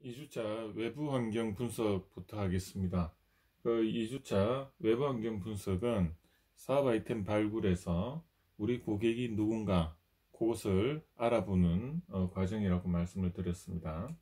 2주차 외부 환경 분석부터 하겠습니다. 그 2주차 외부 환경 분석은 사업 아이템 발굴에서 우리 고객이 누군가 그것을 알아보는 과정이라고 말씀을 드렸습니다.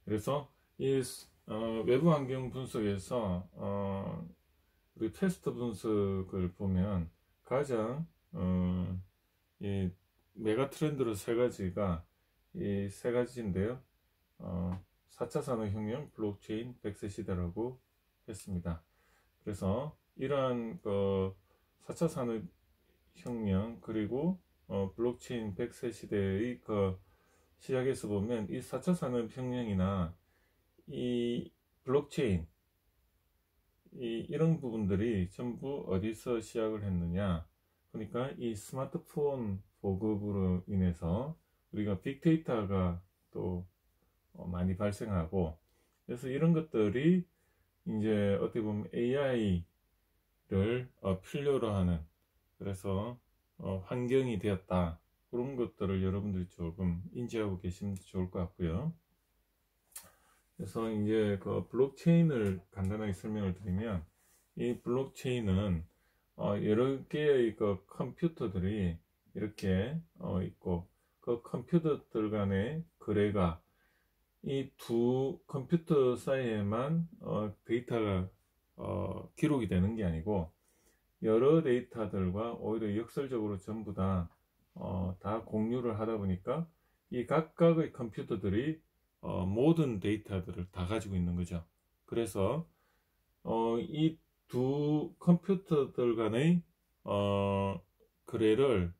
그래서 이 외부 환경 분석에서 우리 테스트 분석을 보면 가장 이 메가 트렌드로 세 가지가 이 세 가지인데요. 4차 산업혁명, 블록체인, 100세 시대라고 했습니다. 그래서 이러한 4차 산업혁명 그리고 블록체인 100세 시대의 시작에서 보면 이 4차 산업혁명이나 이 블록체인 이런 부분들이 전부 어디서 시작을 했느냐, 그러니까 이 스마트폰 보급으로 인해서 우리가 빅데이터가 또 많이 발생하고, 그래서 이런 것들이 이제 어떻게 보면 AI를 필요로 하는, 그래서 환경이 되었다. 그런 것들을 여러분들이 조금 인지하고 계시면 좋을 것 같고요. 그래서 이제 그 블록체인을 간단하게 설명을 드리면, 이 블록체인은 여러 개의 그 컴퓨터들이 이렇게 있고, 그 컴퓨터들 간의 거래가 이 두 컴퓨터 사이에만 데이터가 기록이 되는 게 아니고, 여러 데이터들과 오히려 역설적으로 전부 다 공유를 하다 보니까 이 각각의 컴퓨터들이 모든 데이터들을 다 가지고 있는 거죠. 그래서 이 두 컴퓨터들 간의 거래를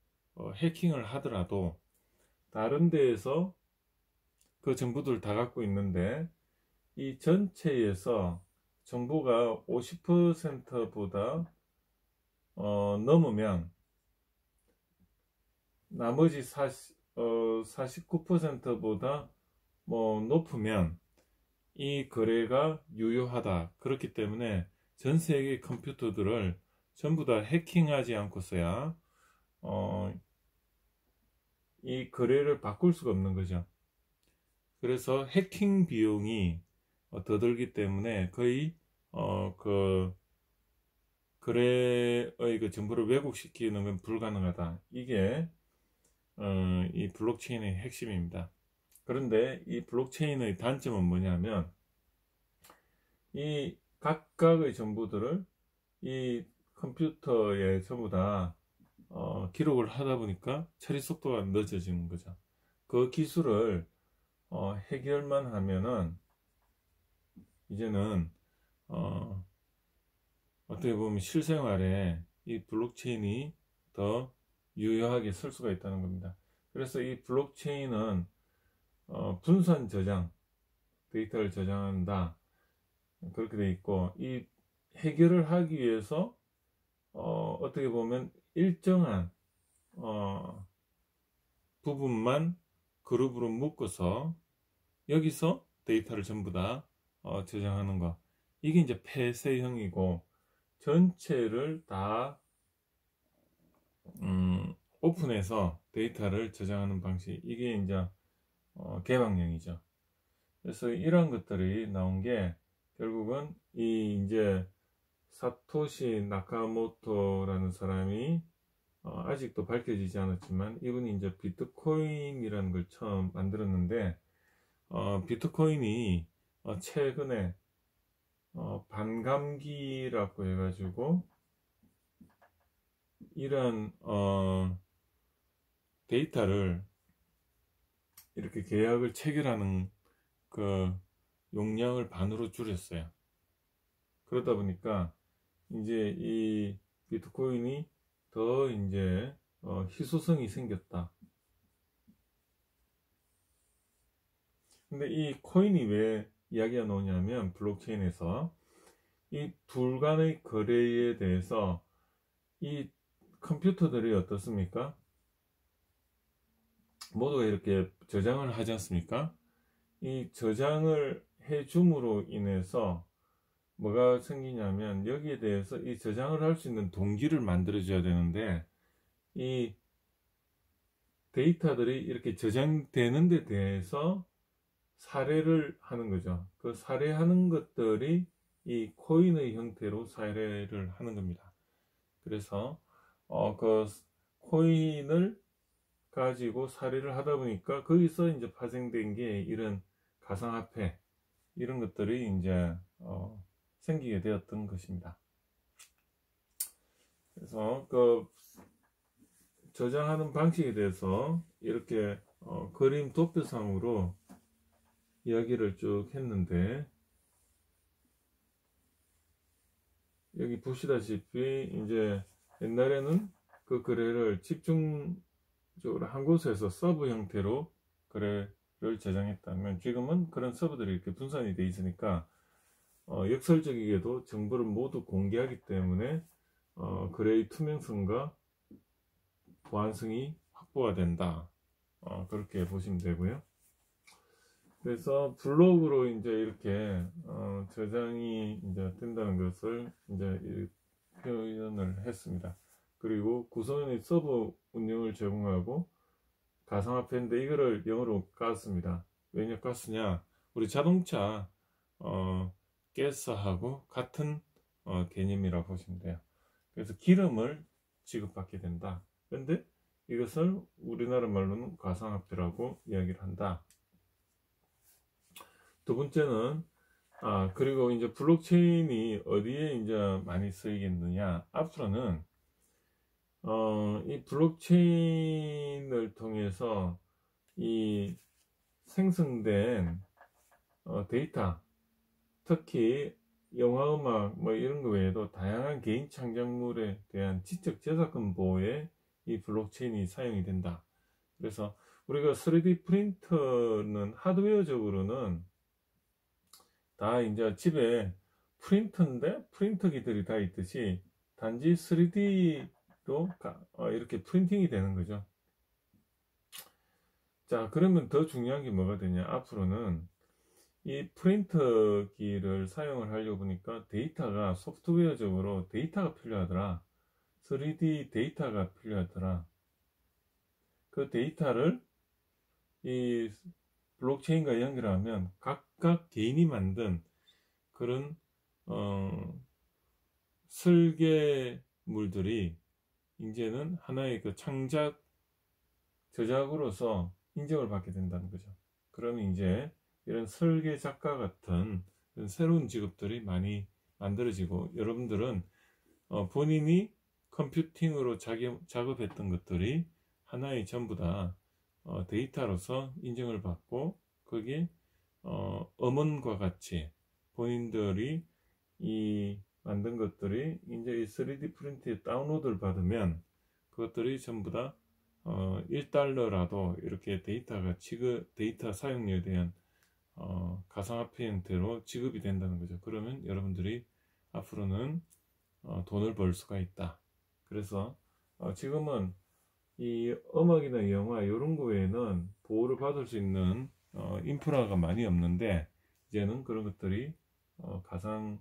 해킹을 하더라도 다른 데에서 그 정보들을 다 갖고 있는데, 이 전체에서 정보가 50%보다 넘으면 나머지 49%보다 높으면 이 거래가 유효하다. 그렇기 때문에 전 세계 컴퓨터들을 전부 다 해킹하지 않고서야 이 거래를 바꿀 수가 없는 거죠. 그래서 해킹 비용이 더 들기 때문에 거의 거래의 그 정보를 왜곡시키는 건 불가능하다. 이게 이 블록체인의 핵심입니다. 그런데 이 블록체인의 단점은 뭐냐면, 이 각각의 정보들을 이 컴퓨터에 전부 다 기록을 하다 보니까 처리 속도가 늦어지는 거죠. 그 기술을 해결만 하면은 이제는 어떻게 보면 실생활에 이 블록체인이 더 유효하게 쓸 수가 있다는 겁니다. 그래서 이 블록체인은 분산 저장, 데이터를 저장한다, 그렇게 되어 있고, 이 해결을 하기 위해서 어떻게 보면 일정한 부분만 그룹으로 묶어서 여기서 데이터를 전부 다 저장하는 거, 이게 이제 폐쇄형이고, 전체를 다 오픈해서 데이터를 저장하는 방식, 이게 이제 개방형이죠. 그래서 이런 것들이 나온 게 결국은 이 이제 사토시 나카모토라는 사람이 아직도 밝혀지지 않았지만, 이분이 이제 비트코인이라는 걸 처음 만들었는데, 비트코인이 최근에 반감기라고 해가지고 이런 데이터를 이렇게 계약을 체결하는 그 용량을 반으로 줄였어요. 그러다 보니까 이제 이 비트코인이 더 이제 희소성이 생겼다. 근데 이 코인이 왜 이야기가 나오냐면, 블록체인에서 이 둘 간의 거래에 대해서 이 컴퓨터들이 어떻습니까? 모두가 이렇게 저장을 하지 않습니까? 이 저장을 해줌으로 인해서 뭐가 생기냐면, 여기에 대해서 이 저장을 할 수 있는 동기를 만들어 줘야 되는데, 이 데이터들이 이렇게 저장되는 데 대해서 사례를 하는 거죠. 그 사례하는 것들이 이 코인의 형태로 사례를 하는 겁니다. 그래서 그 코인을 가지고 사례를 하다 보니까 거기서 이제 파생된 게 이런 가상화폐 이런 것들이 이제 생기게 되었던 것입니다. 그래서 그 저장하는 방식에 대해서 이렇게 그림 도표상으로 이야기를 쭉 했는데, 여기 보시다시피 이제 옛날에는 그 거래를 집중적으로 한 곳에서 서브 형태로 거래를 저장했다면, 지금은 그런 서버들이 이렇게 분산이 되어 있으니까 역설적이게도 정보를 모두 공개하기 때문에 거래의 투명성과 보안성이 확보가 된다. 그렇게 보시면 되고요. 그래서 블록으로 이제 이렇게 저장이 이제 된다는 것을 이제 표현을 했습니다. 그리고 구성원이 서버 운영을 제공하고 가상화폐인데 이거를 영어로 가스입니다. 왜냐 가스냐? 우리 자동차 가스하고 같은 개념이라고 보시면 돼요. 그래서 기름을 지급받게 된다. 근데 이것을 우리나라 말로는 가상화폐라고 이야기를 한다. 두 번째는 그리고 이제 블록체인이 어디에 이제 많이 쓰이겠느냐? 앞으로는 이 블록체인을 통해서 이 생성된 데이터, 특히 영화, 음악 뭐 이런 거 외에도 다양한 개인 창작물에 대한 지적 저작권 보호에 이 블록체인이 사용이 된다. 그래서 우리가 3D 프린터는 하드웨어적으로는 다 이제 집에 프린터인데 프린터기들이 다 있듯이 단지 3D로 이렇게 프린팅이 되는 거죠. 자, 그러면 더 중요한 게 뭐가 되냐? 앞으로는 이 프린터기를 사용을 하려고 보니까 데이터가 소프트웨어적으로 데이터가 필요하더라. 3D 데이터가 필요하더라. 그 데이터를 이 블록체인과 연결하면 각각 개인이 만든 그런 설계물들이 이제는 하나의 그 창작 저작으로서 인정을 받게 된다는 거죠. 그러면 이제 이런 설계 작가 같은 새로운 직업들이 많이 만들어지고, 여러분들은 본인이 컴퓨팅으로 작업했던 것들이 하나의 전부 다 데이터로서 인정을 받고, 거기에 음원과 같이 본인들이 이 만든 것들이 이제 이 3D 프린트에 다운로드를 받으면 그것들이 전부 다 $1라도 이렇게 데이터 사용료에 대한 가상화폐 형태로 지급이 된다는 거죠. 그러면 여러분들이 앞으로는 돈을 벌 수가 있다. 그래서 지금은 이 음악이나 영화 이런 거 외에는 보호를 받을 수 있는 인프라가 많이 없는데, 이제는 그런 것들이 가상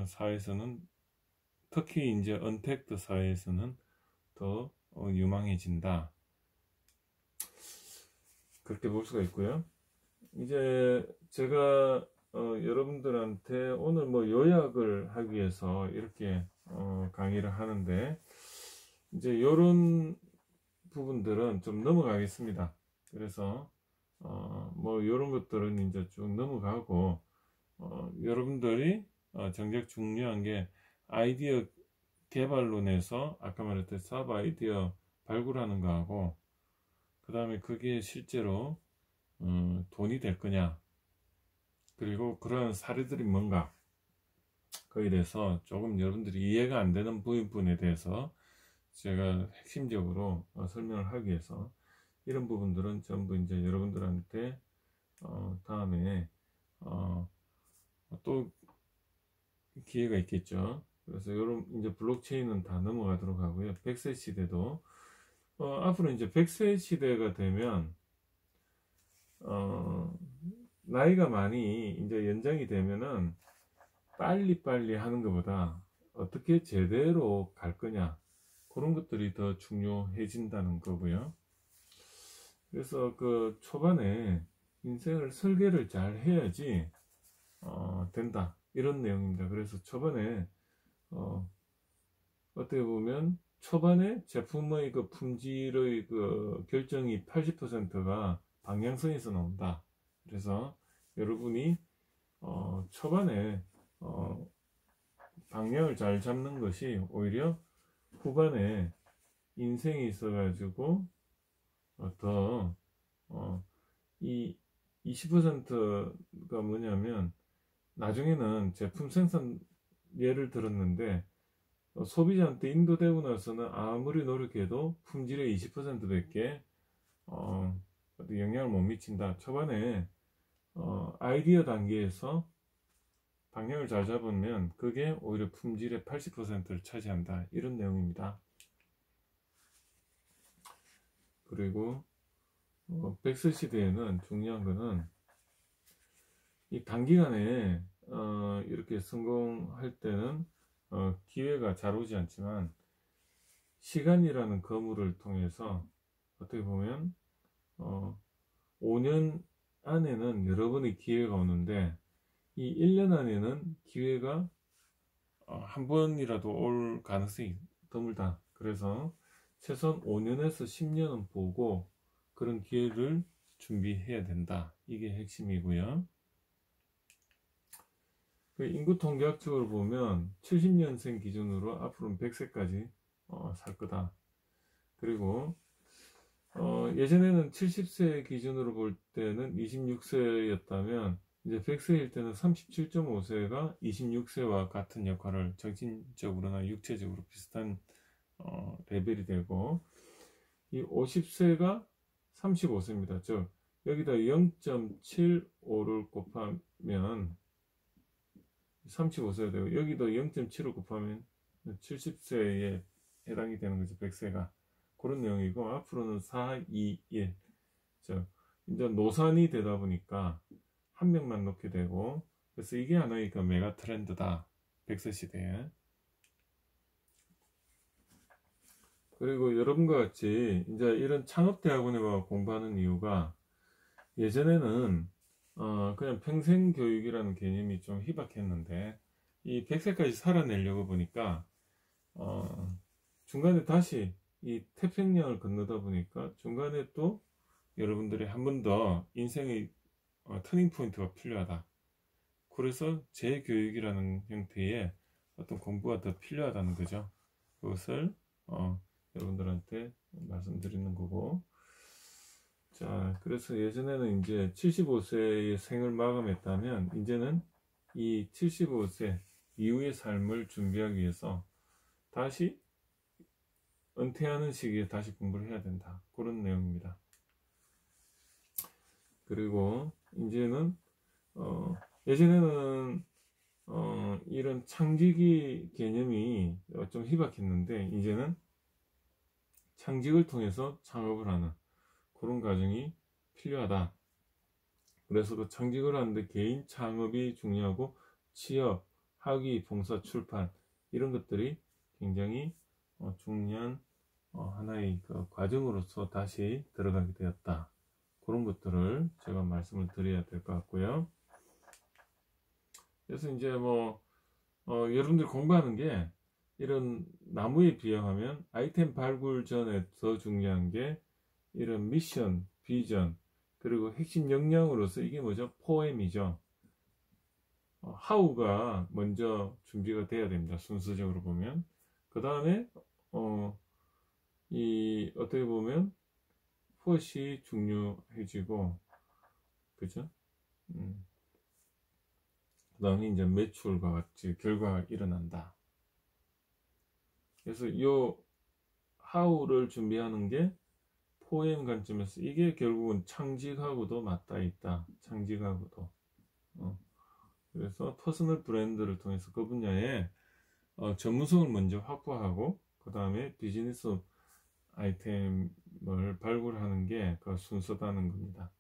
사회에서는, 특히 이제 언택트 사회에서는 더 유망해진다. 그렇게 볼 수가 있고요. 이제 제가 여러분들한테 오늘 뭐 요약을 하기 위해서 이렇게 강의를 하는데, 이제 이런 부분들은 좀 넘어가겠습니다. 그래서 뭐 이런 것들은 이제 쭉 넘어가고, 여러분들이 정작 중요한 게 아이디어 개발론에서 아까 말했던 사업 아이디어 발굴하는 거하고, 그 다음에 그게 실제로 돈이 될 거냐, 그리고 그런 사례들이 뭔가, 거기에 대해서 조금 여러분들이 이해가 안 되는 부분에 대해서 제가 핵심적으로 설명을 하기 위해서 이런 부분들은 전부 이제 여러분들한테 다음에 또 기회가 있겠죠. 그래서 이런 이제 블록체인은 다 넘어가도록 하고요. 100세 시대도 앞으로 이제 100세 시대가 되면 나이가 많이 이제 연장이 되면은 빨리빨리 하는 것보다 어떻게 제대로 갈 거냐, 그런 것들이 더 중요해진다는 거고요. 그래서 그 초반에 인생을 설계를 잘 해야지 된다, 이런 내용입니다. 그래서 초반에 어떻게 보면 초반에 제품의 그 품질의 그 결정이 80%가 방향성에서 나온다. 그래서 여러분이 초반에 방향을 잘 잡는 것이 오히려 후반에 인생이 있어가지고 이 20%가 뭐냐면, 나중에는 제품 생산 예를 들었는데 소비자한테 인도되고 나서는 아무리 노력해도 품질의 20%밖에 영향을 못 미친다. 초반에 아이디어 단계에서 방향을 잘 잡으면 그게 오히려 품질의 80%를 차지한다, 이런 내용입니다. 그리고 백세 시대에는 중요한 거는 이 단기간에 이렇게 성공할 때는 기회가 잘 오지 않지만, 시간이라는 거물을 통해서 어떻게 보면 5년 안에는 여러 번의 기회가 오는데, 이 1년 안에는 기회가 한 번이라도 올 가능성이 드물다. 그래서 최소한 5년에서 10년은 보고 그런 기회를 준비해야 된다. 이게 핵심이고요. 인구 통계학적으로 보면 70년생 기준으로 앞으로는 100세까지 살 거다. 그리고 예전에는 70세 기준으로 볼 때는 26세였다면 이제 100세일 때는 37.5세가 26세와 같은 역할을, 정신적으로나 육체적으로 비슷한 레벨이 되고, 이 50세가 35세입니다. 즉 여기다 0.75를 곱하면 35세가 되고, 여기도 0.7을 곱하면 70세에 해당이 되는 거죠. 100세가. 그런 내용이고, 앞으로는 4, 2, 1. 즉 이제 노산이 되다 보니까 한 명만 놓게 되고, 그래서 이게 하나의 그 메가 트렌드다, 100세 시대에. 그리고 여러분과 같이 이제 이런 창업대학원에 와 공부하는 이유가, 예전에는 그냥 평생교육이라는 개념이 좀 희박했는데, 이 100세까지 살아내려고 보니까 중간에 다시 이 태평양을 건너다 보니까 중간에 또 여러분들이 한 번 더 인생의 터닝 포인트가 필요하다. 그래서 재교육이라는 형태의 어떤 공부가 더 필요하다는 거죠. 그것을 여러분들한테 말씀드리는 거고. 자, 그래서 예전에는 이제 75세의 생을 마감했다면, 이제는 이 75세 이후의 삶을 준비하기 위해서 다시 은퇴하는 시기에 다시 공부를 해야 된다, 그런 내용입니다. 그리고 이제는 예전에는 이런 창직이 개념이 좀 희박했는데, 이제는 창직을 통해서 창업을 하는 그런 과정이 필요하다. 그래서 그 창직을 하는데 개인 창업이 중요하고, 취업, 학위, 봉사, 출판, 이런 것들이 굉장히 중요한 하나의 그 과정으로서 다시 들어가게 되었다. 그런 것들을 제가 말씀을 드려야 될 것 같고요. 그래서 이제 여러분들 공부하는 게, 이런 나무에 비유하면 아이템 발굴 전에 더 중요한 게 이런 미션, 비전, 그리고 핵심 역량으로서 이게 뭐죠? 포엠이죠. 하우가 먼저 준비가 돼야 됩니다. 순서적으로 보면. 그 다음에 어떻게 보면 폿이 중요해지고, 그죠? 그 다음에 이제 매출과 같이 결과가 일어난다. 그래서 이 하우를 준비하는 게 포엠 관점에서 이게 결국은 창직하고도 맞닿아 있다. 창직하고도. 그래서 퍼스널 브랜드를 통해서 그 분야에 전문성을 먼저 확보하고, 그 다음에 비즈니스 아이템을 발굴하는 게 그 순서다는 겁니다.